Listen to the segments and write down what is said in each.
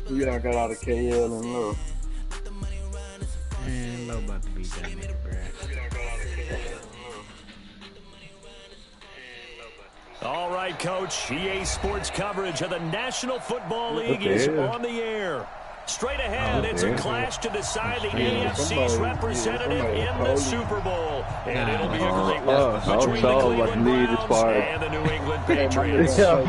We done got out of KL and look. Man, low about to beat that nigga, bruh. All right, Coach. EA Sports coverage of the National Football League is on the air. Straight ahead, it's a clash to decide the AFC's representative in the Super Bowl. And it'll be a great one between the Cleveland Browns and the New England Patriots. I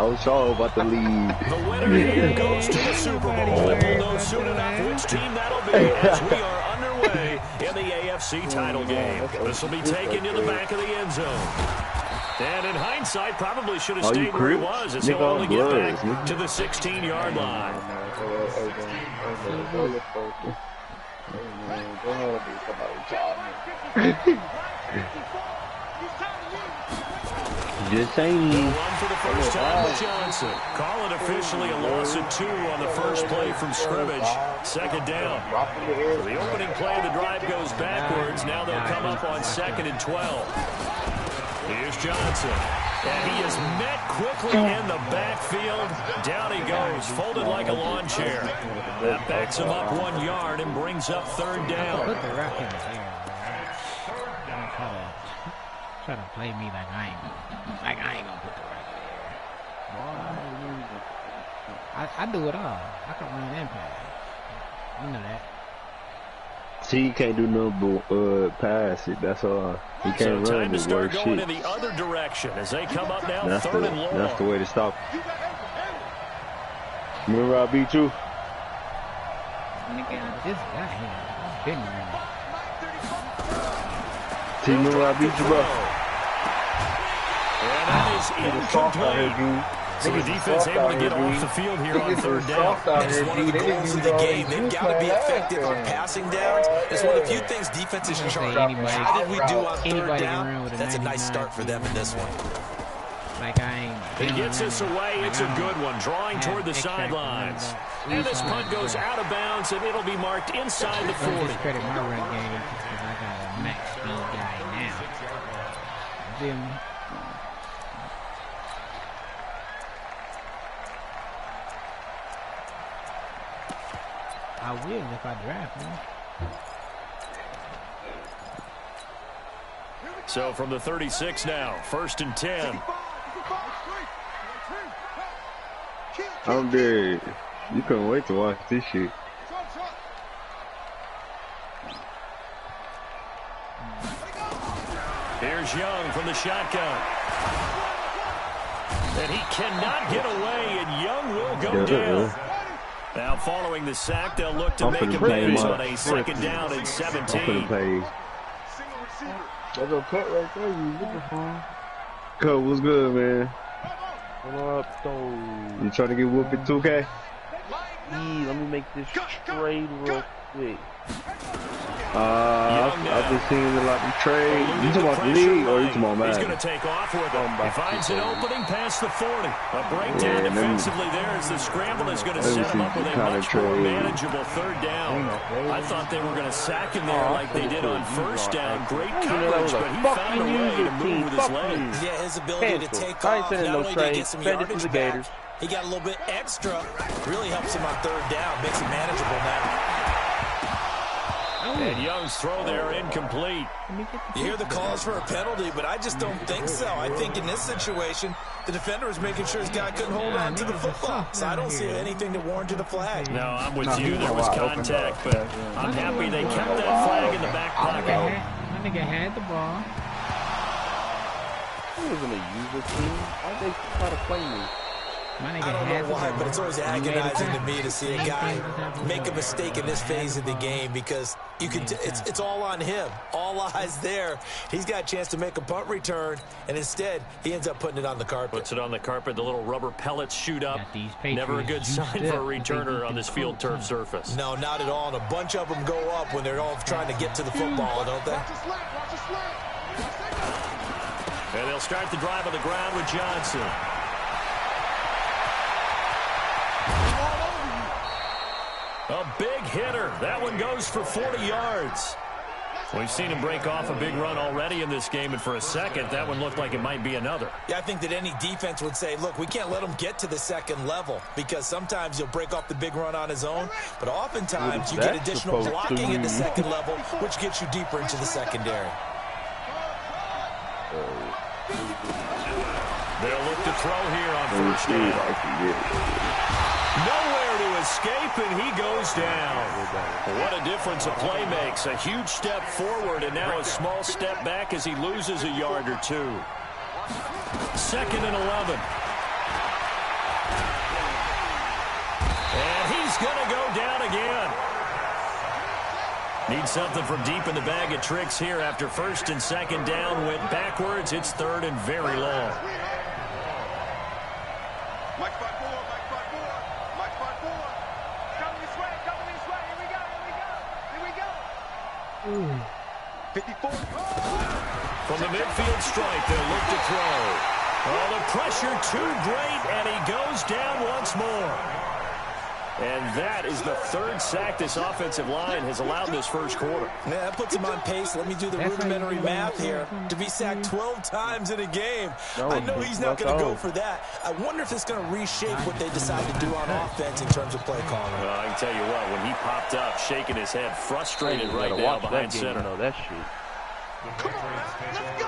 was all about the lead. The winner here goes to the Super Bowl. And we'll know soon enough which team that'll be as we are underway in the AFC title game. This will be taken to the back of the end zone. And in hindsight, probably should have stayed where he was as he'll only get back to the 16-yard line. Just saying. Run for the first time with Johnson. Call it officially a loss of 2 on the first play from scrimmage. Second down. So the opening play of the drive goes backwards. Now they'll come up on 2nd and 12. Here's Johnson. And he is met quickly in the backfield. Down he goes, folded like a lawn chair. That backs him up 1 yard and brings up 3rd down. Put the rock in the air, bro. Try to play me like I ain't gonna put the rock in the air. I do it all. I can run and pass. You know that. See, he can't do nothing but pass it. That's all. He can't so run to the start worst going shit. in the other direction as they come up now. That's 3rd and long. That's the way to stop him. Remember I beat you? Nigga, this guy here, I've been running. See, remember I beat you, bro? And that is incomplete. So the defense able to get off the field here on 3rd down. That's one of the goals of the game. They've got to be effective on passing downs. It's one of the few things defenses charge. How did we do on 3rd down? That's a nice start for them in this one. Like I ain't. He gets this away. It's a good one. Drawing toward the sidelines. And this punt goes out of bounds, and it'll be marked inside the 40. I discredit my run game because I got a max speed guy now. You feel me? I will if I draft him. So from the 36 now, 1st and 10. I'm dead. You couldn't wait to watch this shit. Here's Young from the shotgun. And he cannot get away, and Young will go down. Now following the sack, they'll look to make amends on a 2nd down and 17. That's a cut right there. You looking for him? Cut, what's good, man? What up, though? You trying to get whooped at 2K? Let me make this trade real quick. I've been seeing a lot of trade. You talking about the league or you talking about He's Madden? going to take off with him. He finds an opening past the 40. A breakdown defensively there as the scramble is going to set him up with a much more manageable 3rd down. I thought they were going to sack him there like they did on 1st down. Great coverage, but he found a way to move with his legs. Yeah, his ability to take off, not only to get some yardage back, he got a little bit extra. Really helps him on 3rd down, makes it manageable now. And Young's throw there incomplete. You hear the calls for a penalty, but I just don't think so. I think in this situation, the defender was making sure his guy couldn't hold on to the football. So I don't see anything to warrant a flag. No, I'm with you. There was contact, but I'm happy they kept that flag in the back pocket. My nigga had the ball. He was in a user team. Why'd they try to play me? I don't know why, but it's always agonizing to me to see a guy make a mistake in this phase of the game because you can. It's all on him. All eyes there. He's got a chance to make a punt return, and instead he ends up putting it on the carpet. Puts it on the carpet. The little rubber pellets shoot up. Never a good sign for a returner on this field turf surface. No, not at all. And a bunch of them go up when they're all trying to get to the football, don't they? And they'll start the drive on the ground with Johnson. A big hitter. That one goes for 40 yards. We've seen him break off a big run already in this game, and for a second, that one looked like it might be another. Yeah, I think that any defense would say, look, we can't let him get to the second level because sometimes he'll break off the big run on his own, but oftentimes you get additional blocking at the second level, which gets you deeper into the secondary. They'll look to throw here on first down. Nowhere to escape, and he goes down. What a difference a play makes. A huge step forward, and now a small step back as he loses a yard or two. 2nd and 11. And he's going to go down again. Need something from deep in the bag of tricks here after 1st and 2nd down. Went backwards. It's 3rd and very long. Mike 5-4, Mike 5-4, Mike 5-4. Come this way, here we go, here we go. 54. From the midfield stripe, they'll look to throw. Oh, the pressure too great, and he goes down once more. And that is the 3rd sack this offensive line has allowed this first quarter. Yeah, that puts him on pace. Let me do the rudimentary math here. To be sacked 12 times in a game. I know he's not going to go for that. I wonder if it's going to reshape what they decide to do on offense in terms of play calling. Well, I can tell you what, when he popped up, shaking his head, frustrated right now behind center. Know that shit. Come on, man. Let's go.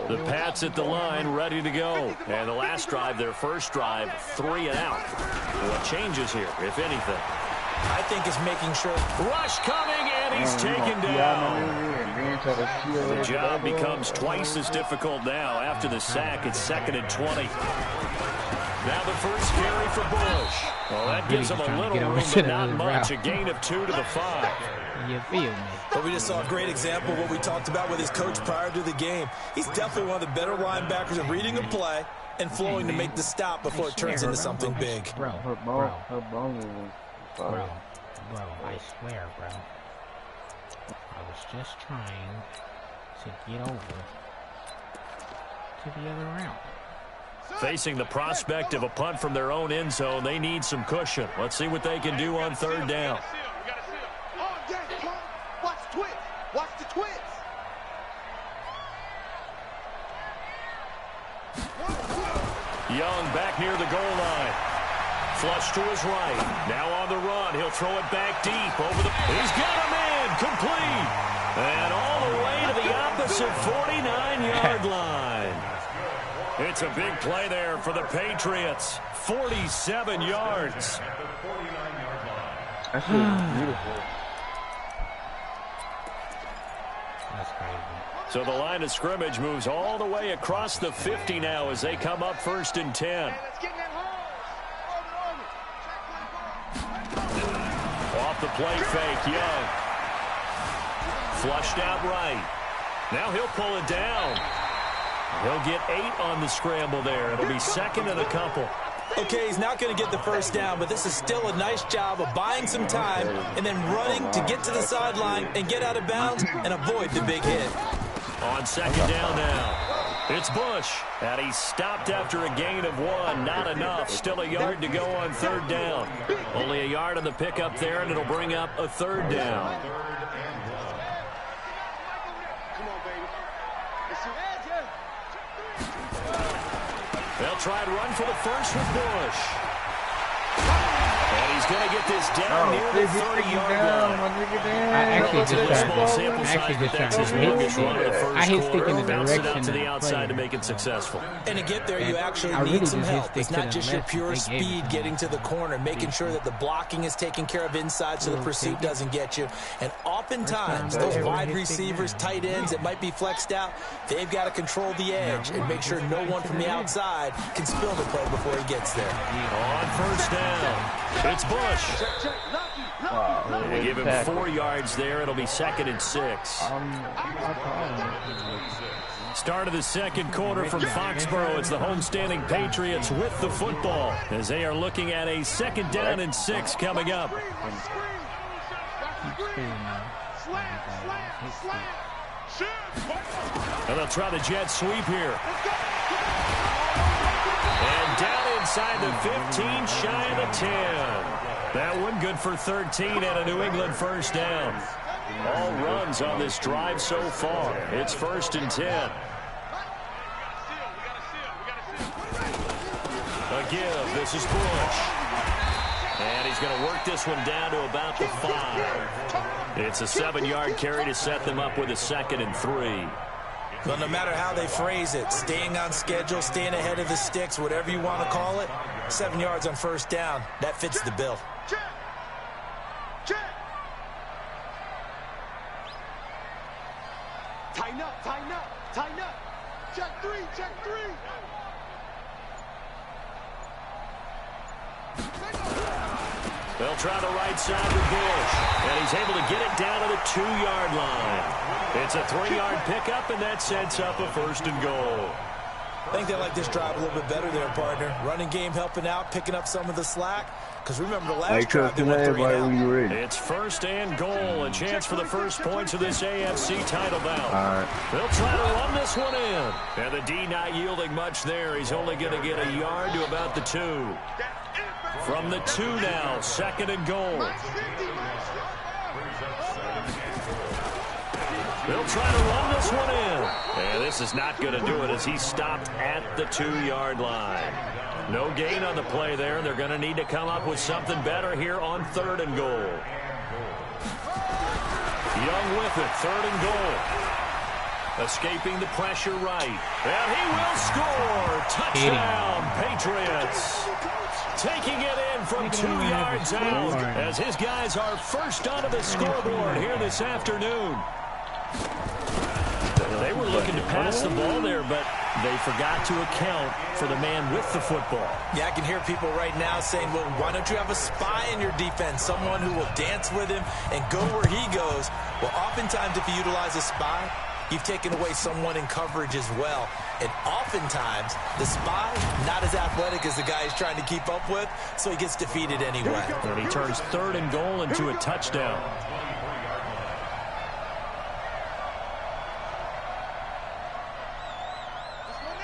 The Pats at the line, ready to go. And the last drive, their first drive, 3 and out. What changes here, if anything? I think it's making sure. Rush coming, and he's taken down. The job becomes twice as difficult now. After the sack, it's 2nd and 20. Now the first carry for Bush. Well, that gives him a little room, but not much. A gain of 2 to the 5. You feel me? But we just saw a great example of what we talked about with his coach prior to the game. He's definitely one of the better linebackers at reading a play and flowing to make the stop before it turns into something big. Bro, I swear, bro. I was just trying to get over to the other route. Facing the prospect of a punt from their own end zone, they need some cushion. Let's see what they can do on 3rd down. Watch the twist. Watch the twist. Young back near the goal line. Flush to his right. Now on the run. He'll throw it back deep over the... He's got him in. Complete. And all the way to the opposite 49-yard line. It's a big play there for the Patriots. 47 yards. That's beautiful. That's crazy. So the line of scrimmage moves all the way across the 50 now as they come up 1st and 10. Off the play fake, Young. Flushed out right. Now he'll pull it down. He'll get 8 on the scramble there. It'll be 2nd and a couple. Okay, he's not going to get the first down, but this is still a nice job of buying some time and then running to get to the sideline and get out of bounds and avoid the big hit. On 2nd down now. It's Bush, and he's stopped after a gain of 1. Not enough. Still a yard to go on 3rd down. Only a yard on the pickup there, and it'll bring up a 3rd down. They'll try and run for the first with Bush. And he's going to get this down near the 30-yard line. I actually just I hit stick in the direction to the outside to make it successful. And to get there, you actually need some help. It's not just your pure speed getting to the corner, making sure that the blocking is taken care of inside so the pursuit doesn't get you. And oftentimes, those wide receivers, tight ends that might be flexed out, they've got to control the edge and make sure no one from the outside can spill the play before he gets there. On 1st down, it's Bush. They give him 4 yards there. It'll be 2nd and 6. Start of the second quarter from Foxborough. It's the homestanding Patriots with the football as they are looking at a 2nd down and 6 coming up. And they'll try the jet sweep here. And down inside the 15, shy of the 10. That one good for 13 and a New England first down. All runs on this drive so far. It's 1st and 10. A give. This is Bush. And he's going to work this one down to about the 5. It's a 7-yard carry to set them up with a 2nd and 3. Well, no matter how they phrase it, staying on schedule, staying ahead of the sticks, whatever you want to call it, 7 yards on 1st down, that fits the bill. Tighten up, tighten up, tighten up. Check 3, check 3. They'll try the right side with Bush. And he's able to get it down to the 2-yard line. It's a 3-yard pickup, and that sets up a 1st and goal. I think they like this drive a little bit better there, partner. Running game helping out, picking up some of the slack. Because remember the last drive, they went 3 and out. It's 1st and goal, a chance for the first points of this AFC title bout. They'll try to run this one in. And the D not yielding much there. He's only going to get a yard to about the 2. From the 2 now, 2nd and goal. They'll try to run this one in. And this is not going to do it as he stopped at the 2-yard line. No gain on the play there. They're going to need to come up with something better here on 3rd and goal. Young with it, 3rd and goal. Escaping the pressure right. And he will score. Touchdown, Patriots. Taking it in from 2 yards out as his guys are first onto the scoreboard here this afternoon. They were looking to pass the ball there, but they forgot to account for the man with the football. Yeah, I can hear people right now saying, well, why don't you have a spy in your defense, someone who will dance with him and go where he goes? Well, oftentimes if you utilize a spy, you've taken away someone in coverage as well. And oftentimes, the spy, not as athletic as the guy he's trying to keep up with, so he gets defeated anyway. And he turns 3rd and goal into a touchdown.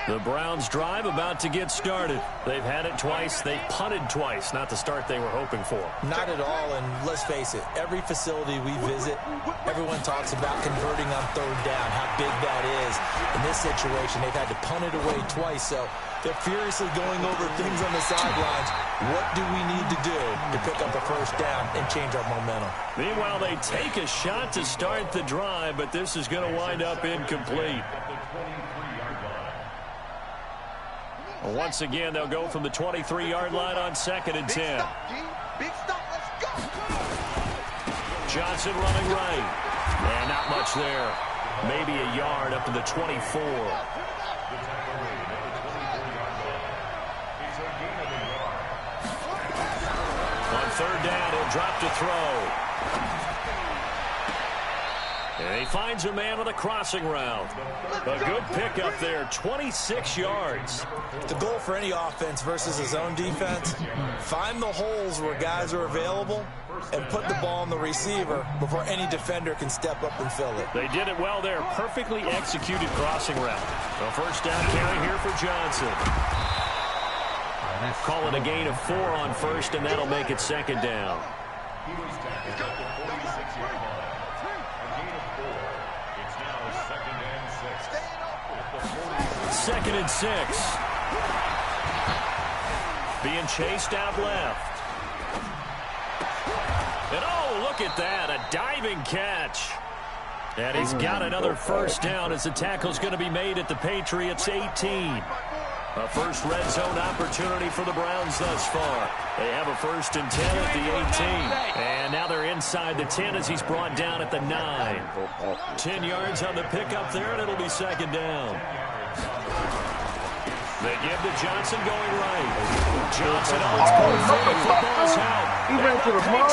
The Browns drive about to get started. They've had it twice. They punted twice. Not the start they were hoping for. Not at all, and let's face it, every facility we visit, everyone talks about converting on 3rd down, how big that is. In this situation, they've had to punt it away twice, so they're furiously going over things on the sidelines. What do we need to do to pick up a 1st down and change our momentum? Meanwhile, they take a shot to start the drive, but this is going to wind up incomplete. Once again, they'll go from the 23-yard line on 2nd and 10. Big stop, let's go. Johnson running right. And not much there. Maybe a yard up to the 24. On 3rd down, he'll drop to throw. And he finds a man with a crossing route. A good pickup there, 26 yards. The goal for any offense versus his own defense, find the holes where guys are available and put the ball on the receiver before any defender can step up and fill it. They did it well there. Perfectly executed crossing route. A 1st down carry here for Johnson. Call it a gain of 4 on 1st, and that'll make it 2nd down. 2nd and 6. Being chased out left. And oh, look at that, a diving catch. And he's got another 1st down as the tackle's going to be made at the Patriots' 18. A first red zone opportunity for the Browns thus far. They have a 1st and 10 at the 18. And now they're inside the 10 as he's brought down at the 9. 10 yards on the pickup there, and it'll be 2nd down. They give to Johnson going right. Johnson on its point for the football's out. He went to the ball.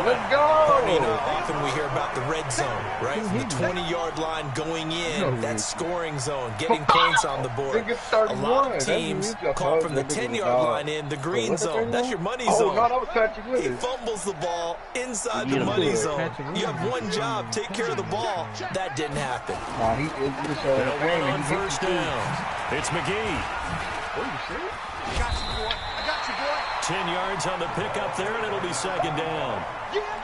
Let's go. I mean, often we hear about the red zone, right? From the 20-yard line going in, that scoring zone, getting points on the board. A lot of teams call from the 10-yard line in the green zone. That's your money zone. He fumbles the ball inside the money zone. You have one job, take care of the ball. That didn't happen. They'll run on first down. It's McGee. I got you, boy. I got you, boy. 10 yards on the pickup there, and it'll be second down.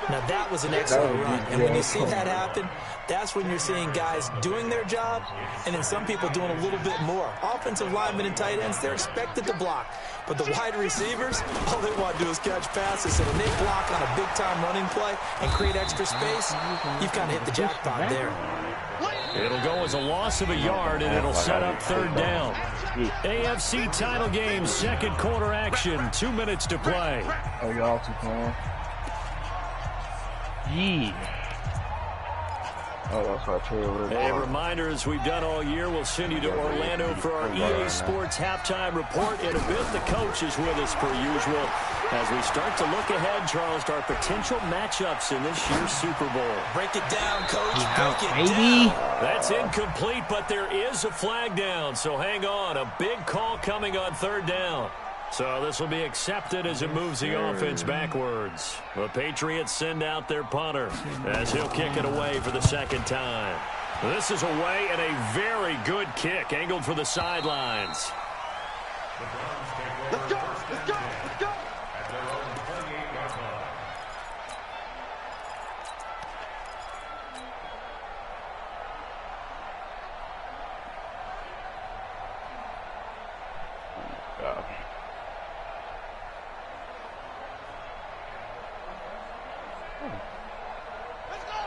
Now, that was an excellent run. And when you see that happen, that's when you're seeing guys doing their job and then some people doing a little bit more. Offensive linemen and tight ends, they're expected to block. But the wide receivers, all they want to do is catch passes. And when they block on a big-time running play and create extra space, you've kind of hit the jackpot there. It'll go as a loss of a yard, and it'll set up third down. AFC title game, second quarter action, 2 minutes to play. Oh, y'all too calm. Yeah. Oh, that's what I tell you. A reminder, as we've done all year, we'll send you to Orlando for our EA Sports halftime report. In a bit, the coach is with us per usual as we start to look ahead, Charles, to our potential matchups in this year's Super Bowl. Break it down, Coach. Break it Baby. down. That's incomplete, but there is a flag down, so hang on. A big call coming on third down. So this will be accepted as it moves the offense backwards. The Patriots send out their punter as he'll kick it away for the second time. This is away and a very good kick angled for the sidelines. Let's go. Let's go. Let's go.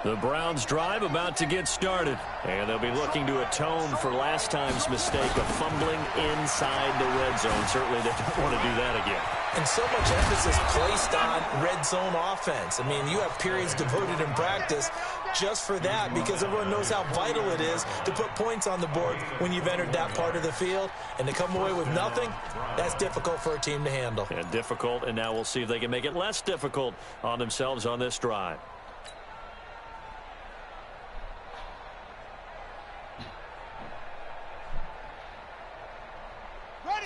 The Browns drive about to get started, and they'll be looking to atone for last time's mistake of fumbling inside the red zone. Certainly they don't want to do that again. And so much emphasis placed on red zone offense. I mean, you have periods devoted in practice just for that because everyone knows how vital it is to put points on the board when you've entered that part of the field. And to come away with nothing, that's difficult for a team to handle. And difficult, and now we'll see if they can make it less difficult on themselves on this drive.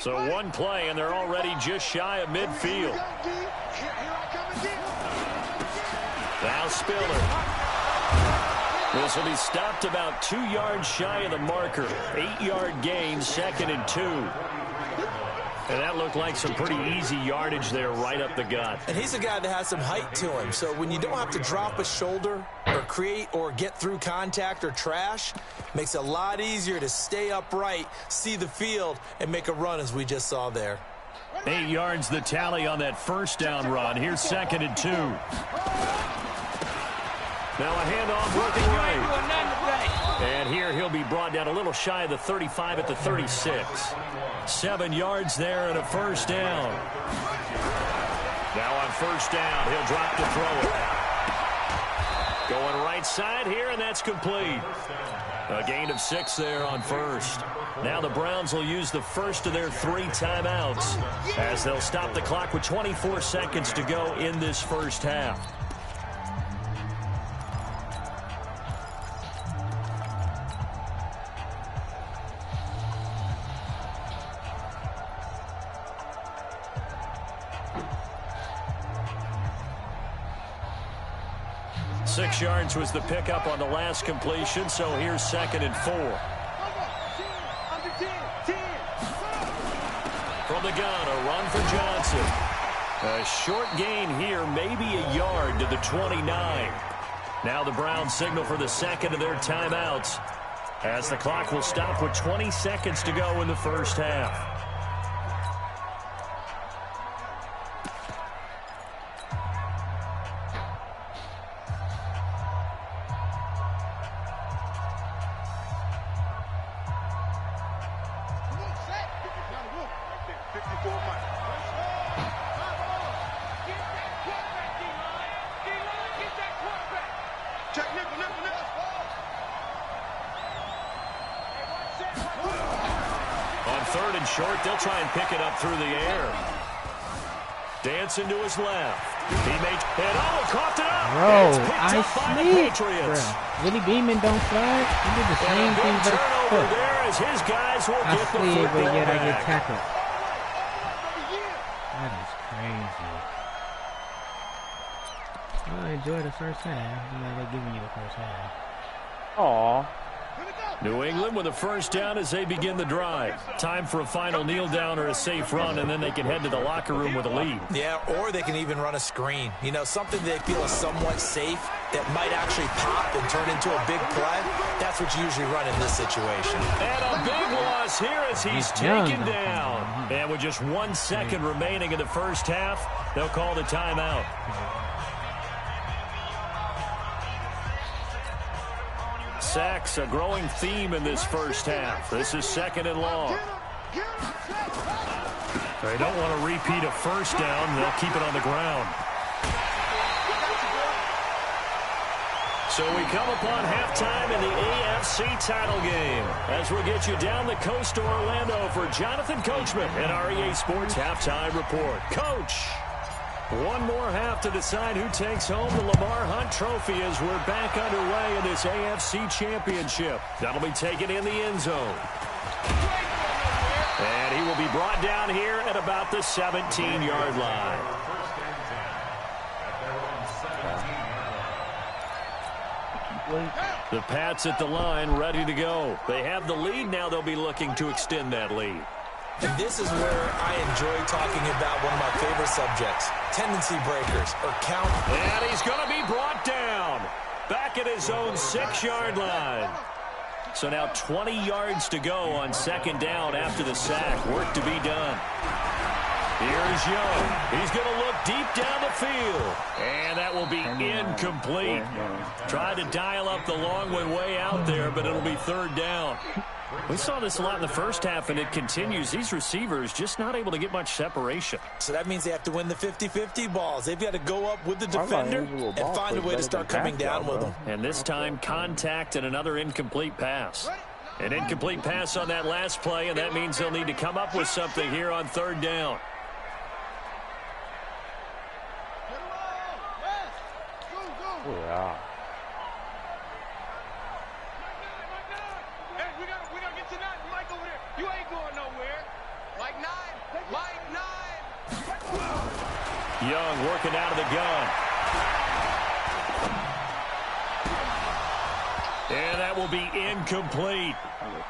So one play, and they're already just shy of midfield. Now Spiller. This will be stopped about 2 yards shy of the marker. 8-yard gain, 2nd and 2. And that looked like some pretty easy yardage there right up the gut. And he's a guy that has some height to him. So when you don't have to drop a shoulder or create or get through contact or trash, makes it a lot easier to stay upright, see the field, and make a run as we just saw there. 8 yards the tally on that first down run. Here's 2nd and 2. Now a handoff working right. And here he'll be brought down a little shy of the 35 at the 36. 7 yards there and a first down. Now on first down, he'll drop to throw it. Going right side here, and that's complete. A gain of 6 there on first. Now the Browns will use the first of their 3 timeouts as they'll stop the clock with 24 seconds to go in this first half. Six yards was the pickup on the last completion, so here's 2nd and 4. From the gun, a run for Johnson. A short gain here, maybe a yard to the 29. Now the Browns signal for the second of their timeouts as the clock will stop with 20 seconds to go in the first half. short. They'll try and pick it up through the air. Dancing to his left. He made it. Oh, coughed it up. Bro, I see it. Willie Beeman don't slide. He did the same thing, but turnover there as his guys will I get the see it, but football yet I get back. tackled. That is crazy. Well, I enjoy the first half. You know, they're giving you the first half. Aw. New England with a first down as they begin the drive. Time for a final kneel down or a safe run, and then they can head to the locker room with a lead. Yeah, or they can even run a screen. You know, something they feel is somewhat safe that might actually pop and turn into a big play. That's what you usually run in this situation. And a big loss here as he's taken down. And with just 1 second remaining in the first half, they'll call the timeout. Sacks, a growing theme in this first half. This is 2nd and long. They don't want to repeat a first down. They'll keep it on the ground. So we come upon halftime in the AFC title game as we'll get you down the coast to Orlando for Jonathan Coachman and our EA Sports Halftime Report. Coach! One more half to decide who takes home the Lamar Hunt Trophy as we're back underway in this AFC Championship. That'll be taken in the end zone. And he will be brought down here at about the 17-yard line. The Pats at the line ready to go. They have the lead now. They'll be looking to extend that lead. And this is where I enjoy talking about one of my favorite subjects, tendency breakers, or count. And he's going to be brought down back at his own 6-yard line. So now 20 yards to go on 2nd down after the sack. Work to be done. Here's Young. He's going to look deep down the field. And that will be incomplete. Tried to dial up the long one way out there, but it'll be 3rd down. We saw this a lot in the first half, and it continues. These receivers just not able to get much separation. So that means they have to win the 50-50 balls. They've got to go up with the defender and find a way to start coming down with them. And this time, contact and another incomplete pass. An incomplete pass on that last play, and that means they'll need to come up with something here on 3rd down. Yeah. You ain't going nowhere. Like 9. Young working out of the gun. And that will be incomplete.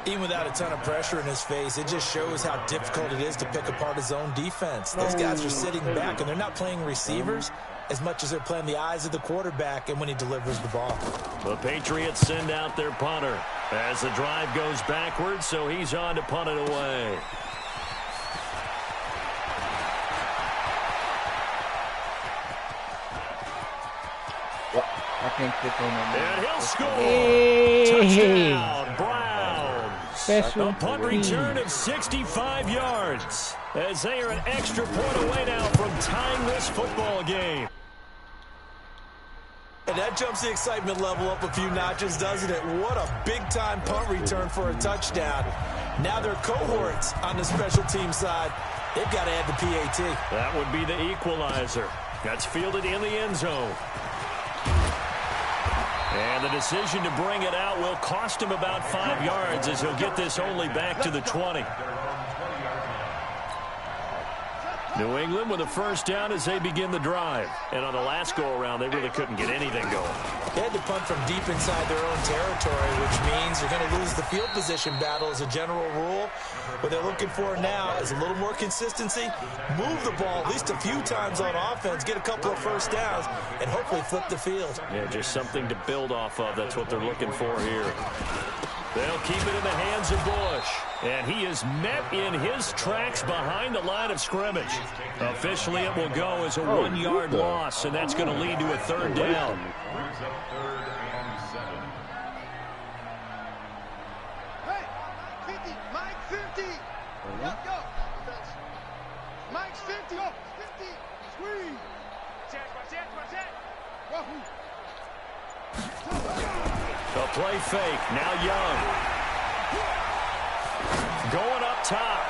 Even without a ton of pressure in his face, it just shows how difficult it is to pick apart his own defense. Those guys are sitting back, and they're not playing receivers as much as they're playing the eyes of the quarterback and when he delivers the ball. The Patriots send out their punter as the drive goes backwards, so he's on to punt it away. I think this one. And he'll score. Hey. Touchdown, Browns. Special A punt return of 65 yards as they are an extra point away now from tying this football game. And that jumps the excitement level up a few notches, doesn't it? What a big-time punt return for a touchdown. Now their cohorts on the special team side, they've got to add the PAT. That would be the equalizer. That's fielded in the end zone. And the decision to bring it out will cost him about 5 yards as he'll get this only back to the 20. New England with a first down as they begin the drive. And on the last go-around, they really couldn't get anything going. They had to punt from deep inside their own territory, which means they're going to lose the field position battle as a general rule. What they're looking for now is a little more consistency, move the ball at least a few times on offense, get a couple of first downs, and hopefully flip the field. Yeah, just something to build off of. That's what they're looking for here. They'll keep it in the hands of Bush. And he is met in his tracks behind the line of scrimmage. Officially, it will go as a 1-yard loss, and that's going to lead to a 3rd down. Hey, 50, Mike 50. Go. Mike's 50. 50. Squeeze. Watch A play fake. Now Young. Going up top.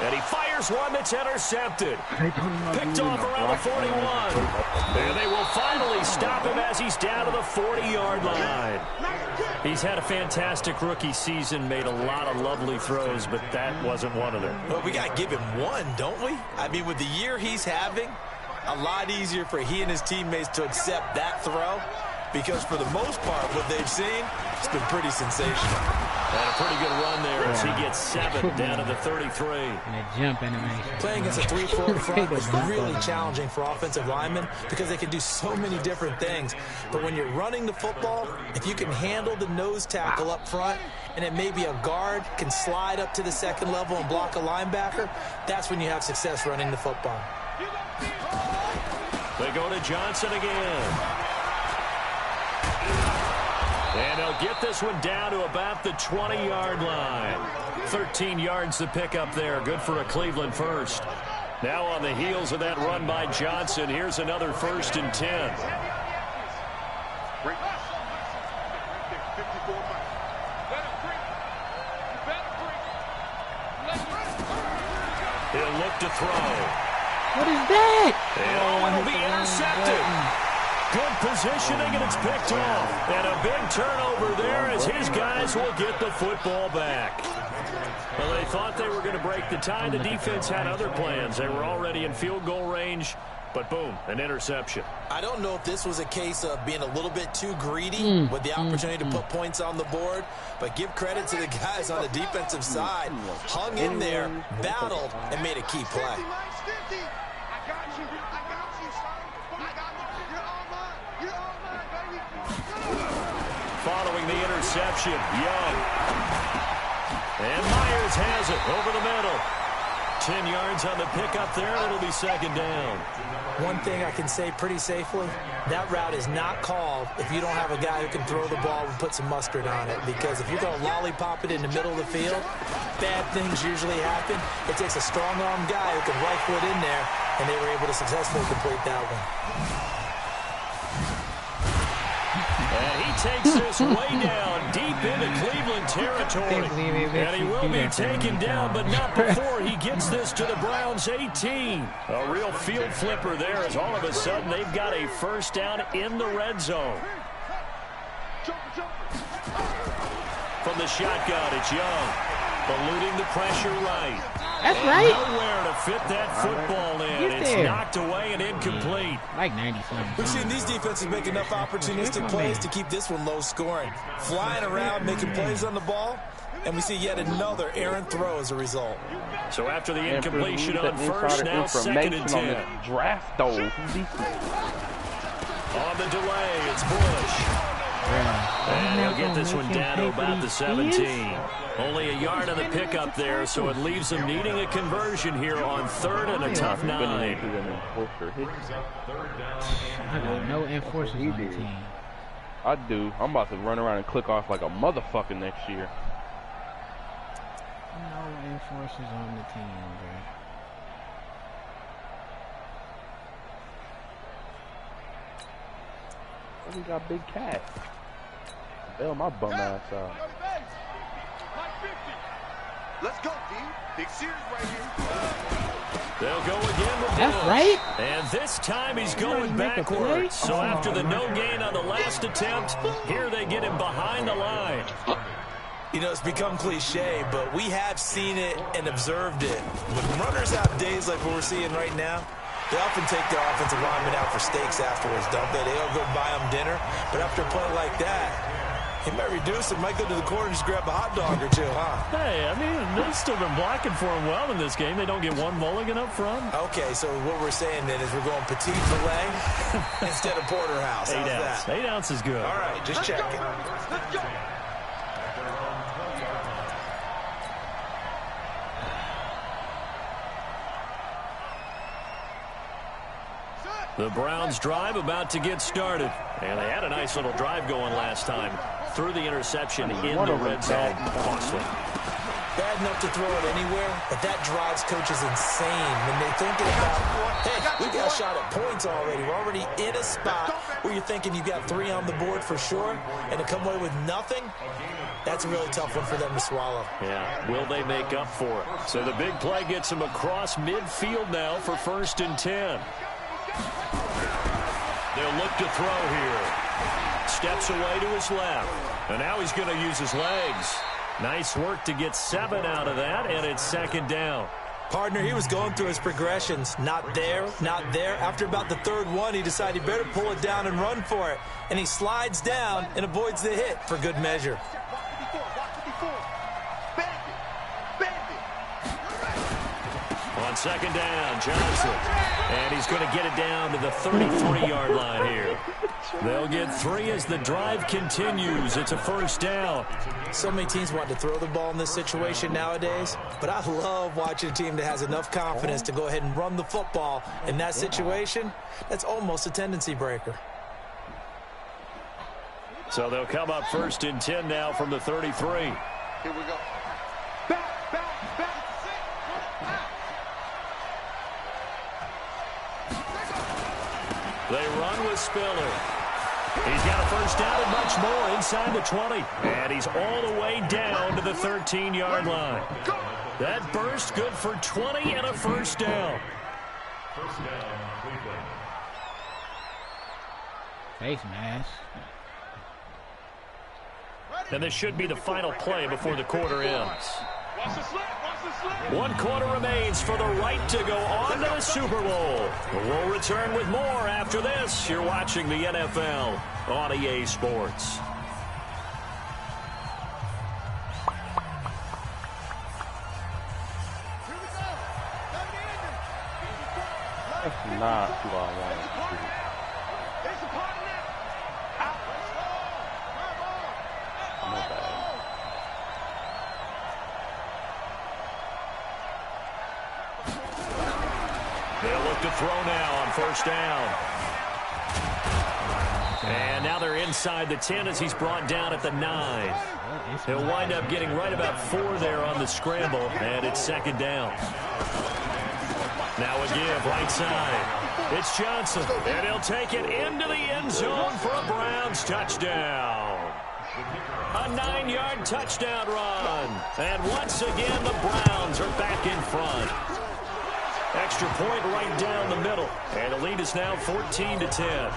And he fires one that's intercepted. Picked off around the 41. And they will finally stop him as he's down to the 40-yard line. He's had a fantastic rookie season, made a lot of lovely throws, but that wasn't one of them. Well, we got to give him one, don't we? I mean, with the year he's having, a lot easier for he and his teammates to accept that throw, because for the most part, what they've seen, it's been pretty sensational. And a pretty good run there as he gets 7 down to the 33. And a jump animation. Playing against a 3-4 front is really challenging for offensive linemen because they can do so many different things. But when you're running the football, if you can handle the nose tackle up front, and it may be a guard can slide up to the second level and block a linebacker, that's when you have success running the football. They go to Johnson again. And they'll get this one down to about the 20-yard line. 13 yards to pick up there. Good for a Cleveland first. Now on the heels of that run by Johnson, here's another 1st and 10. He'll look to throw. What is that? And it'll be intercepted. Good positioning, and it's picked off. And a big turnover there as his guys will get the football back. Well, they thought they were going to break the tie. The defense had other plans. They were already in field goal range, but boom, an interception. I don't know if this was a case of being a little bit too greedy with the opportunity to put points on the board, but give credit to the guys on the defensive side. Hung in there, battled, and made a key play. Following the interception, Young. And Myers has it over the middle. 10 yards on the pickup there, and it'll be 2nd down. One thing I can say pretty safely, that route is not called if you don't have a guy who can throw the ball and put some mustard on it. Because if you're going to lollipop it in the middle of the field, bad things usually happen. It takes a strong-arm guy who can rifle it in there, and they were able to successfully complete that one. And he takes this way down deep into Cleveland territory. And he will be taken down, but not before he gets this to the Browns' 18. A real field flipper there as all of a sudden they've got a 1st down in the red zone. From the shotgun, it's Young. Eluding the pressure right. That's right. Nowhere to fit that football in. It's knocked away and incomplete. Like 90-something. We've seen these defenses make enough opportunistic plays to keep this one low scoring. Flying around, making plays on the ball, and we see yet another errant throw as a result. So after the incompletion on 1st, now 2nd and 10. Draft though. On the delay, it's Bush. And they'll get this one down to about the 17. Only a yard on the pickup there, so it leaves them needing a conversion here on 3rd and a tough 9. I got no enforcers on the team. I do. I'm about to run around and click off like a motherfucker next year. No enforcers on the team, bro. We got big cat. Bail my bum ass out. Let's go, D. Big series right here. They'll go again with That's Bush. right. And this time he's going backwards. So after the no gain on the last attempt, here they get him behind the line. You know, it's become cliche, but we have seen it and observed it. When runners have days like what we're seeing right now, they often take their offensive linemen out for steaks afterwards, don't they? They'll go buy them dinner. But after a play like that, he might reduce it, might go to the corner and just grab a hot dog or two, huh? Hey, I mean, they've still been blocking for him well in this game. They don't get one mulligan up front. Okay, so what we're saying then is we're going petite filet instead of porterhouse. How's that? 8 ounce is good. All right, just checking. Let's go. The Browns drive about to get started. And they had a nice little drive going last time. Threw the interception in the red zone. Costly. Bad enough to throw it anywhere, but that drives coaches insane when they're thinking about, hey, we got a shot at points already. We're already in a spot where you're thinking you got 3 on the board for sure, and to come away with nothing, that's a really tough one for them to swallow. Yeah, will they make up for it? So the big play gets him across midfield now for 1st and 10. They'll look to throw here. Steps away to his left. And now he's going to use his legs. Nice work to get 7 out of that, and it's 2nd down. Partner, he was going through his progressions. Not there, not there. After about the 3rd one, he decided he better pull it down and run for it. And he slides down and avoids the hit for good measure. On 2nd down, Johnson. And he's going to get it down to the 33-yard line here. They'll get 3 as the drive continues. It's a 1st down. So many teams want to throw the ball in this situation nowadays, but I love watching a team that has enough confidence to go ahead and run the football. In that situation, that's almost a tendency breaker. So they'll come up 1st and 10 now from the 33. Here we go. Back. They run with Spiller. He's got a 1st down and much more inside the 20. And he's all the way down to the 13-yard line. That burst good for 20 and a 1st down. Face mask. And this should be the final play before the quarter ends. Watch the slip. 1 quarter remains for the right to go on to the Super Bowl. We'll return with more after this. You're watching the NFL on EA Sports. That's not who I wanted to do. My bad. They'll look to throw now on 1st down. And now they're inside the 10 as he's brought down at the 9. He'll wind up getting right about 4 there on the scramble, and it's 2nd down. Now a give right side. It's Johnson, and he'll take it into the end zone for a Browns touchdown. A 9-yard touchdown run. And once again, the Browns are back in front. Extra point right down the middle. And the lead is now 14-10.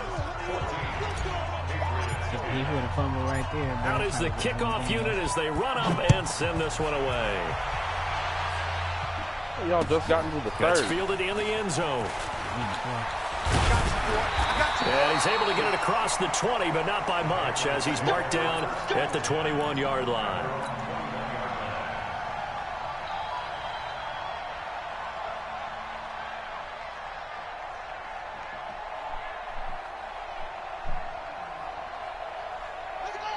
He would have fumbled right there. Out is the kickoff unit as they run up and send this one away. Y'all just got into the 3rd. Gets fielded in the end zone. And he's able to get it across the 20, but not by much, as he's marked down at the 21-yard line.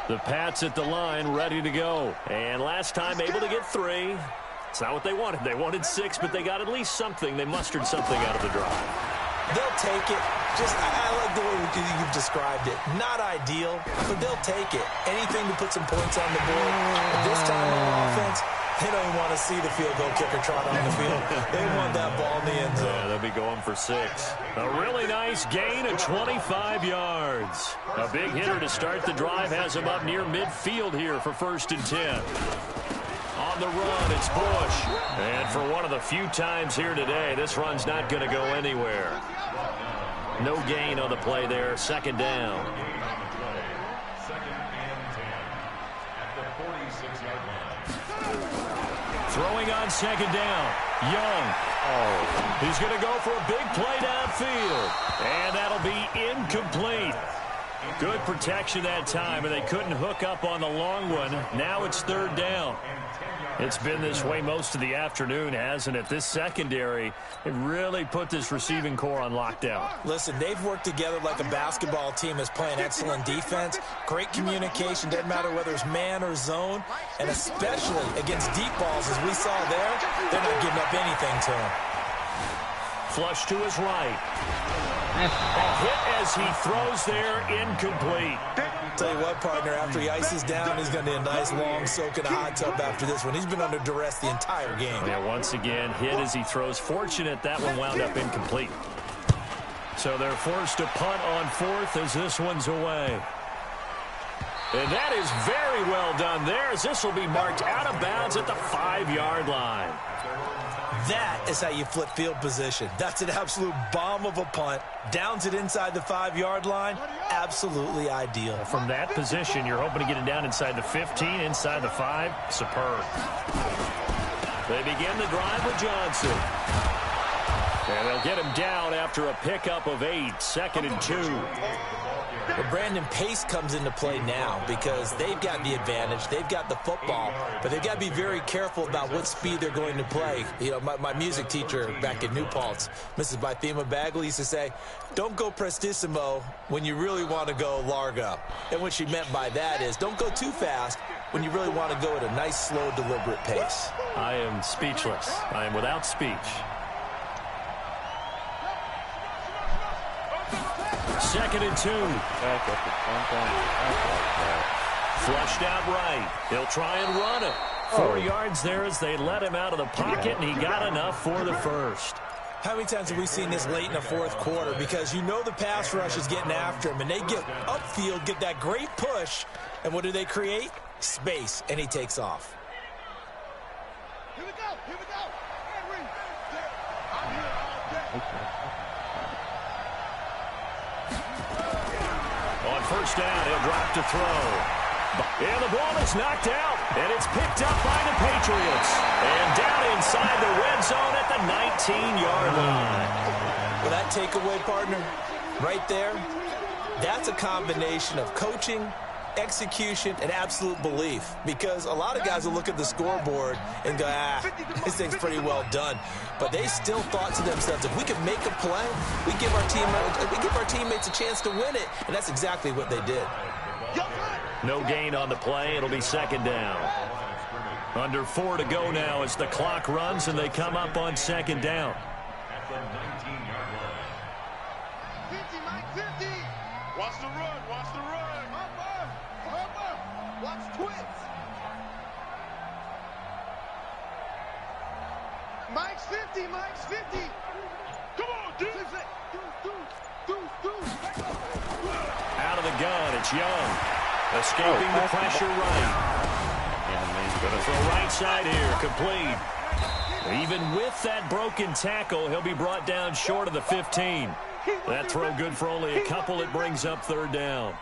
The Pats at the line, ready to go. And last time able to get 3. It's not what they wanted. They wanted 6, but they got at least something. They mustered something out of the drive. They'll take it. I like the way you've described it. Not ideal, but they'll take it. Anything to put some points on the board. This time on offense, they don't even want to see the field goal kicker trot on the field. They want that ball in the end zone. Yeah, they'll be going for 6. A really nice gain of 25 yards. A big hitter to start the drive has him up near midfield here for 1st and 10. On the run, it's Bush. And for one of the few times here today, this run's not going to go anywhere. No gain on the play there. 2nd down. Throwing on 2nd down. Young. He's going to go for a big play downfield. And that'll be incomplete. Good protection that time, and they couldn't hook up on the long one. Now it's 3rd down. It's been this way most of the afternoon, hasn't it? This secondary, it really put this receiving core on lockdown. Listen, they've worked together like a basketball team that's playing excellent defense. Great communication, doesn't matter whether it's man or zone. And especially against deep balls, as we saw there, they're not giving up anything to him. Flush to his right. A hit as he throws there, incomplete. Tell you what, partner, after he ices down, he's going to need a nice long soak in a hot tub after this one. He's been under duress the entire game. Yeah, once again, hit as he throws. Fortunate that one wound up incomplete. So they're forced to punt on 4th as this one's away. And that is very well done there, as this will be marked out of bounds at the 5-yard line. That is how you flip field position. That's an absolute bomb of a punt. Downs it inside the 5-yard line. Absolutely ideal. From that position, you're hoping to get it down inside the 15, inside the 5. Superb. They begin the drive with Johnson. And they'll get him down after a pickup of 8, 2nd and 2. But Brandon, pace comes into play now because they've got the advantage. They've got the football, but they've got to be very careful about what speed they're going to play. You know, my music teacher back in New Paltz, Mrs. Bythema Bagley, used to say, don't go prestissimo when you really want to go largo. And what she meant by that is don't go too fast when you really want to go at a nice, slow, deliberate pace. I am speechless. I am without speech. 2nd and 2. Flushed out right. He'll try and run it. 4 yards there as they let him out of the pocket, and he got enough for the first. How many times have we seen this late in the 4th quarter? Because you know the pass rush is getting after him, and they get upfield, get that great push, and what do they create? Space, and he takes off. Here we go. Here we go. I'm here all day. On 1st down, he'll drop to throw. And the ball is knocked out, and it's picked up by the Patriots. And down inside the red zone at the 19-yard line. Well, that takeaway, partner, right there, that's a combination of coaching, execution, and absolute belief. Because a lot of guys will look at the scoreboard and go, this thing's pretty well done. But they still thought to themselves, if we can make a play, we give our teammates a chance to win it. And that's exactly what they did. No gain on the play. It'll be 2nd down. Under 4 to go now as the clock runs, and they come up on 2nd down. 50, Mike, 50. Watch the run. Watch the run. Hopper. Watch twits. Mike's 50. Mike's 50. Come on, dude. Out of the gun, it's Young. Escaping the pressure right. Going to throw right side here, complete. Even with that broken tackle, he'll be brought down short of the 15. That throw good for only a couple. It brings up 3rd down.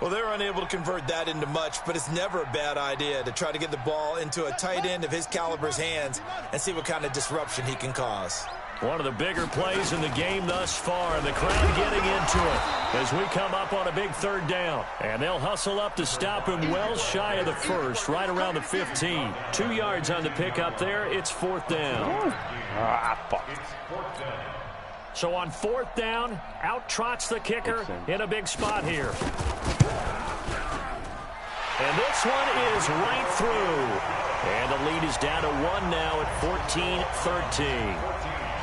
Well, they're unable to convert that into much, but it's never a bad idea to try to get the ball into a tight end of his caliber's hands and see what kind of disruption he can cause. One of the bigger plays in the game thus far, and the crowd getting into it as we come up on a big 3rd down. And they'll hustle up to stop him well shy of the 1st, right around the 15. 2 yards on the pickup there. It's 4th down. So on 4th down, out trots the kicker in a big spot here. And this one is right through. And the lead is down to 1 now at 14-13.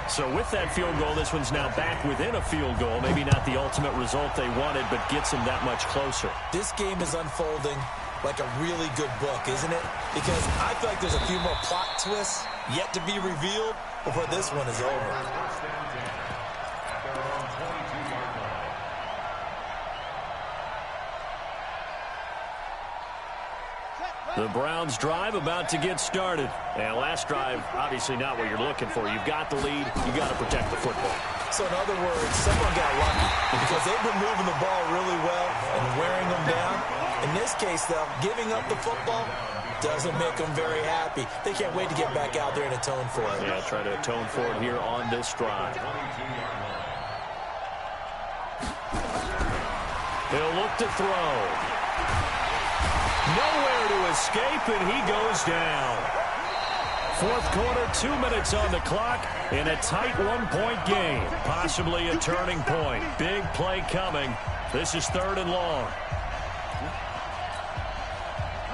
So with that field goal, this one's now back within a field goal. Maybe not the ultimate result they wanted, but gets them that much closer. This game is unfolding like a really good book, isn't it? Because I feel like there's a few more plot twists yet to be revealed before this one is over. The Browns drive about to get started. And last drive, obviously not what you're looking for. You've got the lead. You got to protect the football. So in other words, someone got lucky because they've been moving the ball really well and wearing them down. In this case, though, giving up the football doesn't make them very happy. They can't wait to get back out there and atone for it. Yeah, try to atone for it here on this drive. He'll look to throw. Nowhere to escape, and he goes down. 4th quarter, 2 minutes on the clock in a tight one-point game. Possibly a turning point. Big play coming. This is 3rd and long.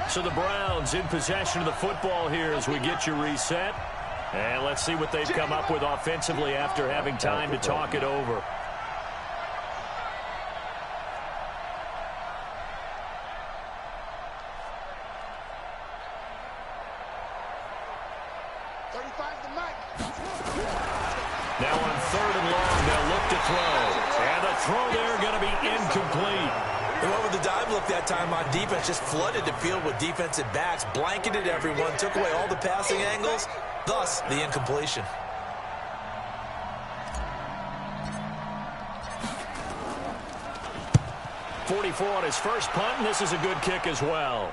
So the Browns in possession of the football here as we get you reset. And let's see what they've come up with offensively after having time to talk it over. Now on 3rd and long, they'll look to throw. throw there going to be incomplete. They went with the dime look that time on defense, just flooded the field with defensive backs, blanketed everyone, took away all the passing angles, thus the incompletion. .44 on his first punt, and this is a good kick as well.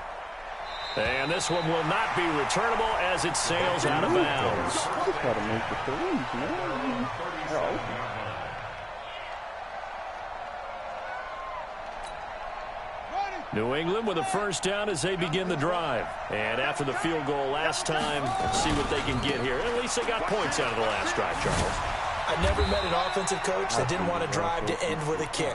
And this one will not be returnable as it sails out of bounds. Just gotta make the threes, man. New England with a first down as they begin the drive. And after the field goal last time, let's see what they can get here. At least they got points out of the last drive, Charles. I never met an offensive coach that didn't want to drive to end with a kick.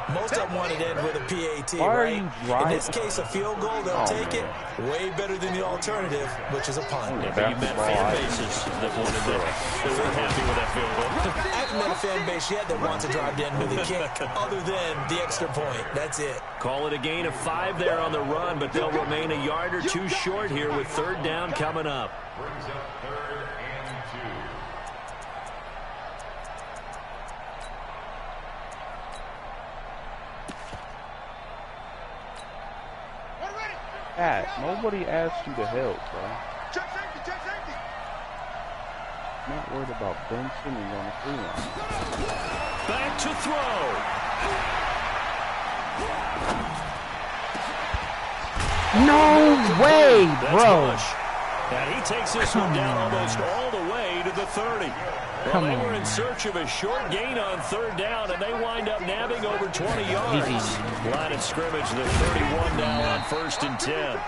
Most of them wanted to end with a PAT, right? In this case, a field goal, they'll take it. Way better than the alternative, which is a punt. Yeah, but you met fan bases that wanted that. They weren't happy with that field goal. I haven't met a fan base yet that wants to drive to end with a kick, other than the extra point. That's it. Call it a gain of 5 there on the run, but they'll remain a yard or two short here with third down coming up. Nobody asked you to help, bro. Check safety, check safety. Not worried about Benson and on the 3-line. Back to throw. No way, bro. And he takes this one down almost all the way to the 30. Well, they were in search of a short gain on third down, and they wind up nabbing over 20 yards. Line of scrimmage, the 31 now on 1st and 10.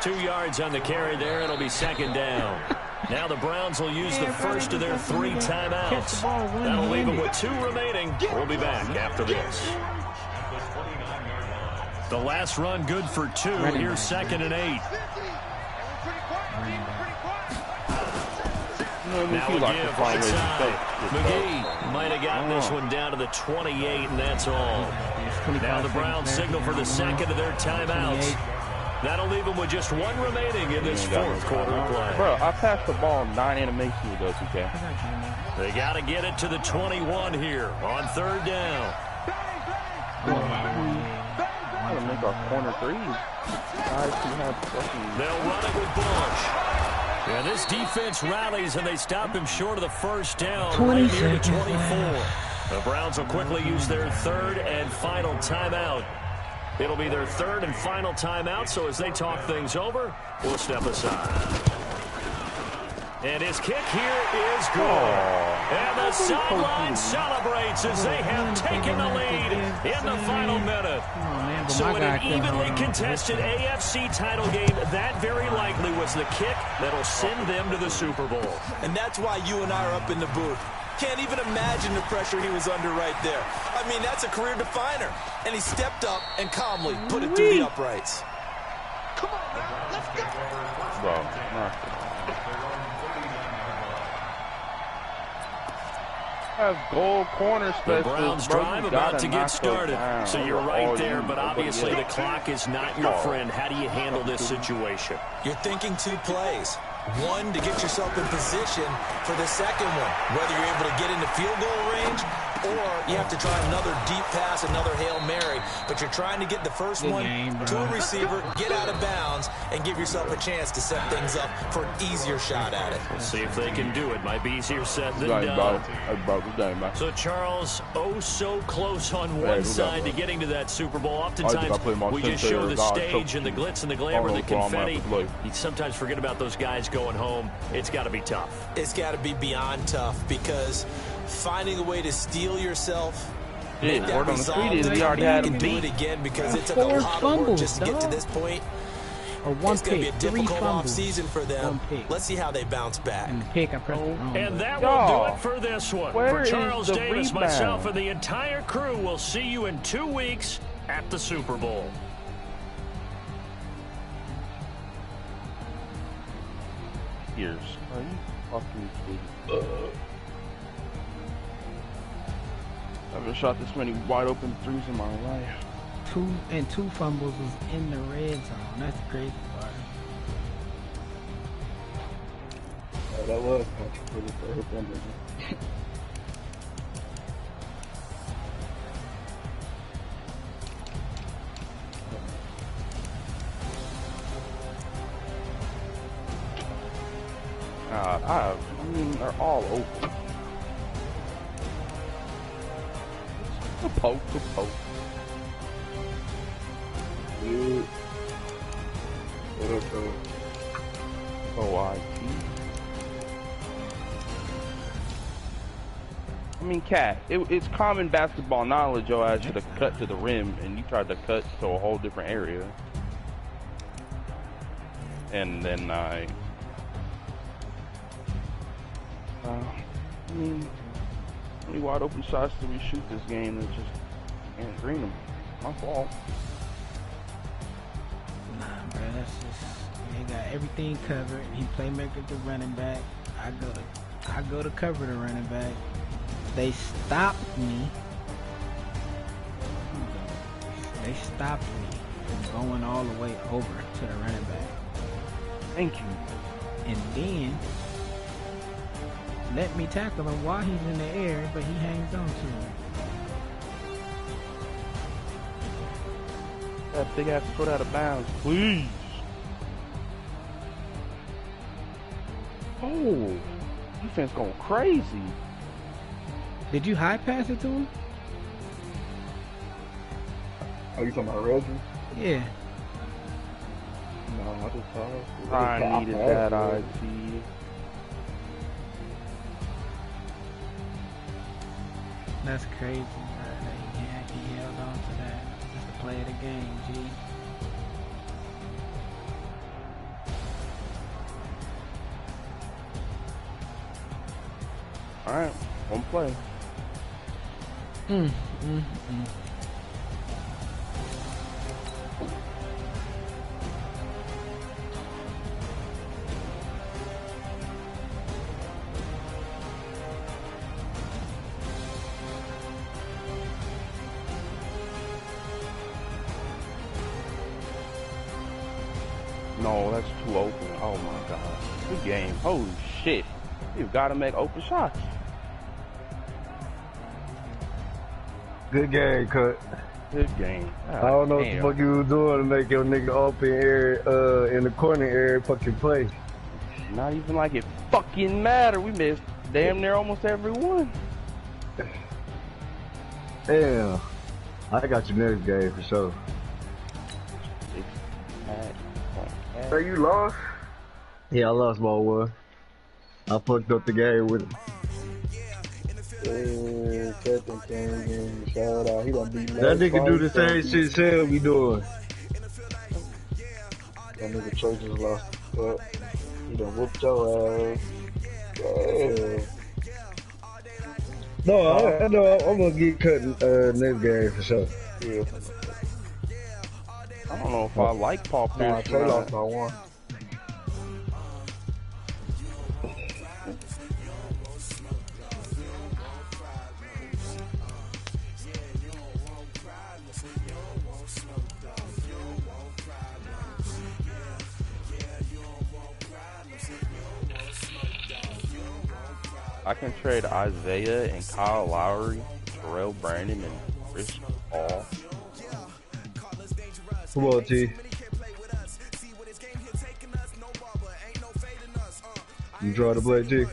2 yards on the carry there. It'll be second down. Now the Browns will use the first of their 3 timeouts. That'll leave them with 2 remaining. We'll be back after this. The last run good for 2. Here's 2nd and 8. Now we'll give right side. McGee might have gotten this one down to the 28, and that's all. Now the Browns signal for the second of their timeouts. That'll leave them with just 1 remaining in this 4th quarter play. Bro, I passed the ball 9 animations ago, okay? They got to get it to the 21 here on third down. Gotta make our corner threes. Guys who have fucking... They'll run it with Bush. Yeah, this defense rallies, and they stop him short of the first down. 20 right near the seconds 24. The Browns will quickly use their 3rd and final timeout. It'll be their 3rd and final timeout, so as they talk things over, we'll step aside. And his kick here is good. And the sideline celebrates as they have taken the lead in the final minute. So in an evenly contested AFC title game, that very likely was the kick that'll send them to the Super Bowl. And that's why you and I are up in the booth. Can't even imagine the pressure he was under right there. I mean, that's a career definer. And he stepped up and calmly put it through the uprights. Come on, man. Let's go. Bro, have goal corner specialists. The Browns drive about to get started. So you're right there, but obviously the clock is not your friend. How do you handle this situation? You're thinking 2 plays. 1 to get yourself in position for the second one, whether you're able to get into field goal range or you have to try another deep pass, another Hail Mary. But you're trying to get the first one to a receiver, get out of bounds, and give yourself a chance to set things up for an easier shot at it. We'll see if they can do it. Might be easier said than done. So, Charles, oh so close on one side to getting to that Super Bowl. Oftentimes, we just show the stage and the glitz and the glamour, the confetti. You sometimes forget about those guys going home. It's got to be tough. It's got to be beyond tough because finding a way to steel yourself, make that resolve, you can do it again because it took a lot of work just to get to this point. It's going to be a difficult offseason for them. Let's see how they bounce back. And that will do it for this one. For Charles Davis, myself, and the entire crew, we'll see you in 2 weeks at the Super Bowl. Years. Are you fucking kidding? I've never shot this many wide open threes in my life. 2 fumbles was in the red zone. That's the crazy part. Yeah, that was controversial for his I mean, they're all open. The poke. Yeah. flyyyC3. I mean, Cat, it's common basketball knowledge your ass should have cut to the rim, and you tried to cut to a whole different area. And then I mean, how many wide open shots do we shoot this game that just can't green them? My fault. Nah, bro, that's just, they got everything covered. He playmaker the running back. I go to cover the running back. They stopped me. They stopped me from going all the way over to the running back. Thank you. And then let me tackle him while he's in the air, but he hangs on to him. That big ass foot out of bounds, please. Oh, defense going crazy. Did you high pass it to him? Oh, you talking about Reggie? Yeah. No, I just passed. I needed that IT. That's crazy, bro. He held on to that. That's the play of the game, G. Alright, one play. No, that's too open. Oh my god. Good game. Holy shit. You've got to make open shots. Good game, Cut. Good game. I don't know what the fuck you was doing to make your nigga open area, in the corner area fucking play. Not even like it fucking matter. We missed damn near almost every one. Damn. I got you next game for sure. So you lost? Yeah, I lost my one. I fucked up the game with it. Captain came in, shout out. He done beat That nigga do the same shit Sam be doing. That nigga Trey just lost the cup. He done whooped your ass. Damn. No, I know I'm gonna get cut next game for sure. Yeah. I don't know if I like Paul Pierce. Nah, Trey lost by one. I can trade Isaiah and Kyle Lowry, Terrell Brandon, and Chris Paul. Come on, T. You try to play, T?